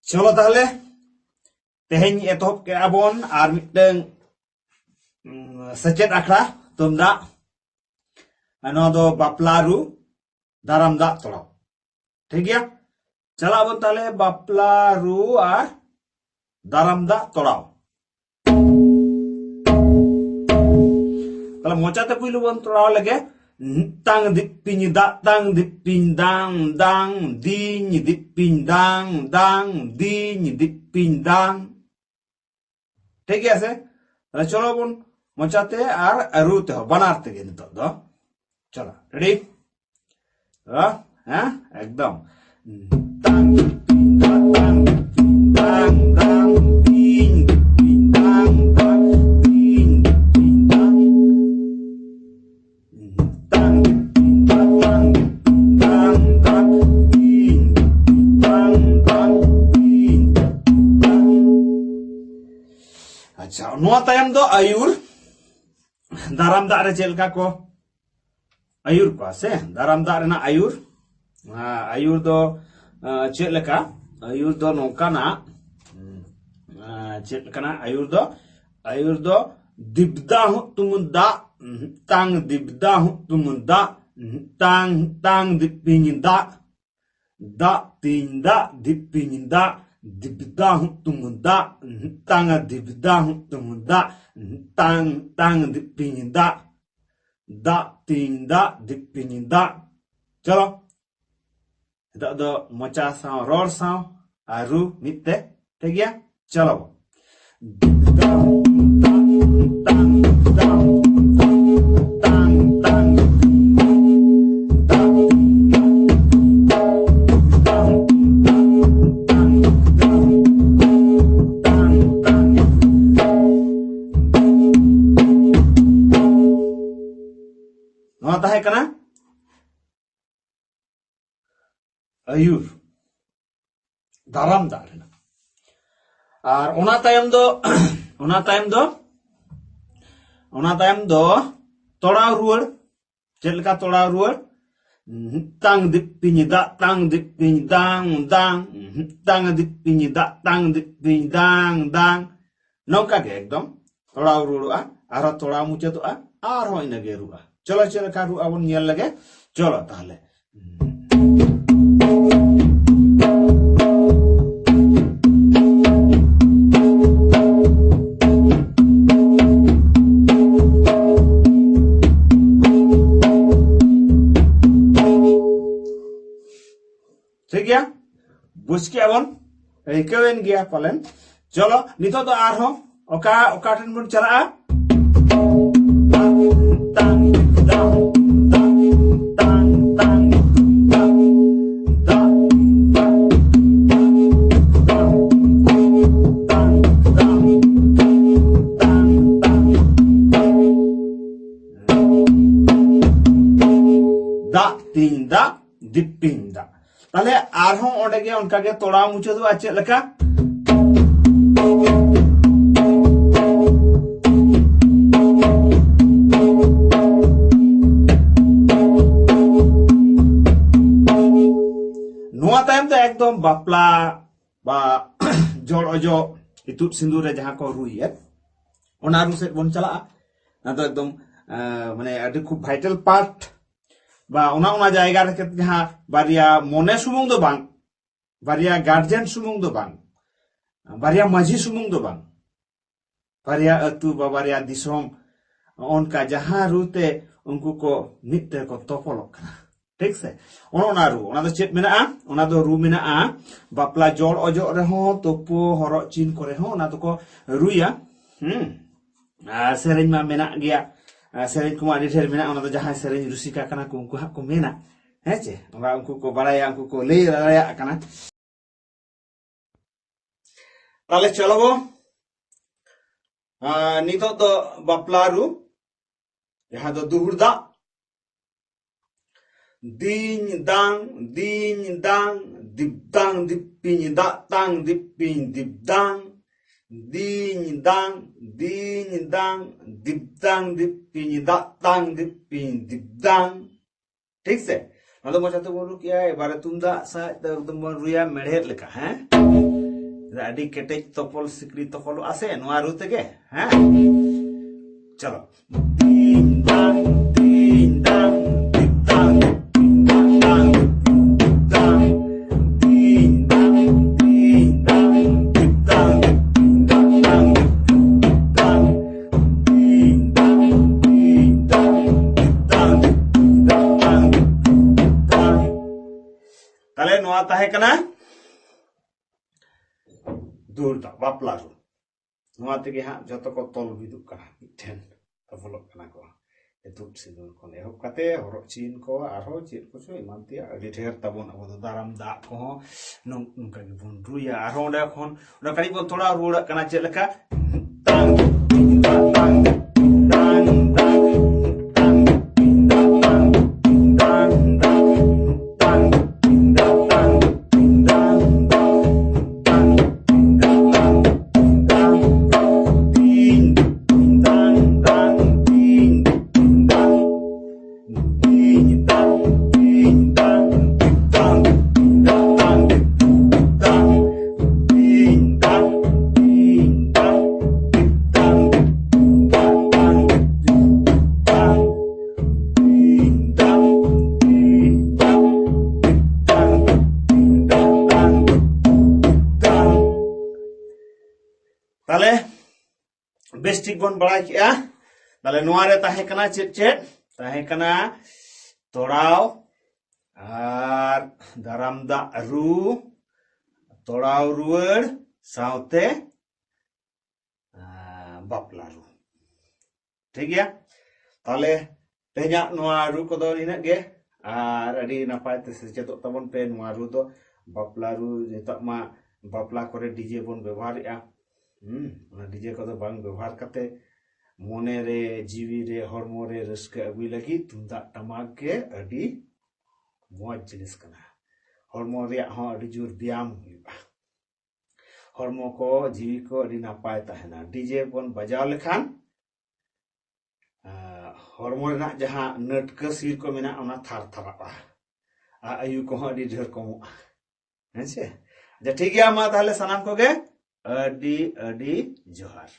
चलो ताहले तेहेन एतहब के आबोन आर मिटeng सेचेद आखड़ा तुमदाग नोआ दो बापला रु दाराम दाग तोड़ाव ठीक गया चला बोन ताहले बापला रु आर दाराम दाग तोड़ाव ताहले मोचाते पुइलु बोन तोड़ाव लगे tang dipin dang dipin dang dang din dipin dang dang din dipin dang ठीक है ऐसे चलो बोन मोचाते आर अरुते हो बनाते गे नितो दो चलो रेडी हाँ एकदम tang dipin dang dipin dang dang din dipin dang dang din dipin dang अच्छा नुआ तायम दो आयुर दाराम दाग रे चेलका को आयुर को से दाराम दाग रेना आयुर आयुर दो चेलका आयुर दो नोकाना चेलकाना आयुर दो दिबदा who तुमुदा tang dibda hu tumunда tang tang dipinda da tinda dipinda dibda hu tumunda tang dibda hu tumunda tang tang dipinda da tinda dipinda चलो इधर दो मचा साव रोर साव आरु मिते ठीक गया चलो आयुर दाराम दाग रेना और ओना तायम दो तोड़ाव रुआड़ चेलका तोड़ाव रुआड़ tang dipin dang dang tang dipin dang dang नौका के एकदम तोड़ाव रुआ आरो तोड़ाव मुचादोआ आरो इनागे रुआ चलो चेलका रुआ बोन नेल लगे चलो ताहले ठीक है बुझ के अबन ऐकवेन गया पालन चलो नितो तो आर हो ओका ओका ठन बन चला tang dang dang tang tang dang da dang dang dang dang da tinda dipinda ताले आरहों ओंडे गे उनका के तोड़ा मुझे तो अच्छे लगा नुआ टाइम तो एकदम बापला बा जोड़ ओजो इतुत सिंदूर रे जहां को रुई है ओना रु से बन चला ना तो एकदम माने अति खूब वाइटल पार्ट बा ओना जायगा रे जहां बारिया मोने सुमुंग दो बांग बारिया गार्जियन सुमुंग दो बांग बारिया माझी सुमुंग दो बांग बारिया अतु बा बारिया दिसोम उनका जहां रुते उनको को मित्र को तोपलोक ठीक से ओना रु ओना दो चेत मेना ओना दो रु मेना बापला जोड़ ओजो रे हो तोपो हरो चिन करे हो ओना तो को रुया सेरेन मा मेना गया सेरेन को आदि ढेर मेना ओना तो जहां सेरेन रुसिका कना को उनको हा को मेना हेचे ओना उनको को बड़ाया उनको को ले राया कना ताले चलो बो नितो तो बापला रु जहां दो दुहुरदा दिन Dang dibdang dipin datang dipin dibdang din dang dibdang dipin datang dipin dibdang ठीक से मतलब मजा तो बोलूं क्या है बारे तुम दा सा एकदम रुया मेढ़े लेका हैं अड़ी केटेज तपल सिकड़ी तपल आसे नोआ रु तेगे हाँ चलो तीन दांग तीन दांग दांग दांग दांग तीन दांग तीन दांग दांग दांग दांग तीन दांग तीन दांग दांग दांग दांग ताले नोआ ताहे कना दूर दा बापला रू नोआ तेगे हाँ जतो को तोल बिदुग कना मिठेन तबलोग कना को इतुत सिंदूर को एहब काते हरो चीन को आरो चेद को चो इमान तिया अडी ढेर ताबोन अब दो दाराम दा को नोंका गे बोन रुया आरो ओंडे खन ओंडे कानी बोन थोड़ा रुड़ा कना चेद लेका तांग तांग तांग तांग तांग ताले बेस ठीक बन बड़ा किया ताले नोआरे ताहे कना चेद चेद ताहे कना तोड़ाव आर दाराम दा रू तोड़ाव रुवर साउते बापला रू ठीक गया ताले तेजा नोआ रू को दो इना गे आर अडी नापाय ते सेचेदो तबन पे नोआ रू दो बापला रू नितक मा बापला करे डीजे बन व्यवहार या डीजे को बांग व्यवहार करते मोने रे जीवी रे हॉर्मो रे रस्के अगुई लगी तुमदा टमाक के अडी मौज जिनिस कना हॉर्मो रे हां अडी जोर ब्यायाम हुईबा हॉर्मो को जीवी को अडी नापाय तहना डीजे बन बजाव लेखान हॉर्मो रे ना जहां नटक सिर को मेना ओना थार थाराबा आयु को अडी ढेर कमो हेंसे जे ठीक गया मा ताहले सनाम को गे अडी अडी जोहार।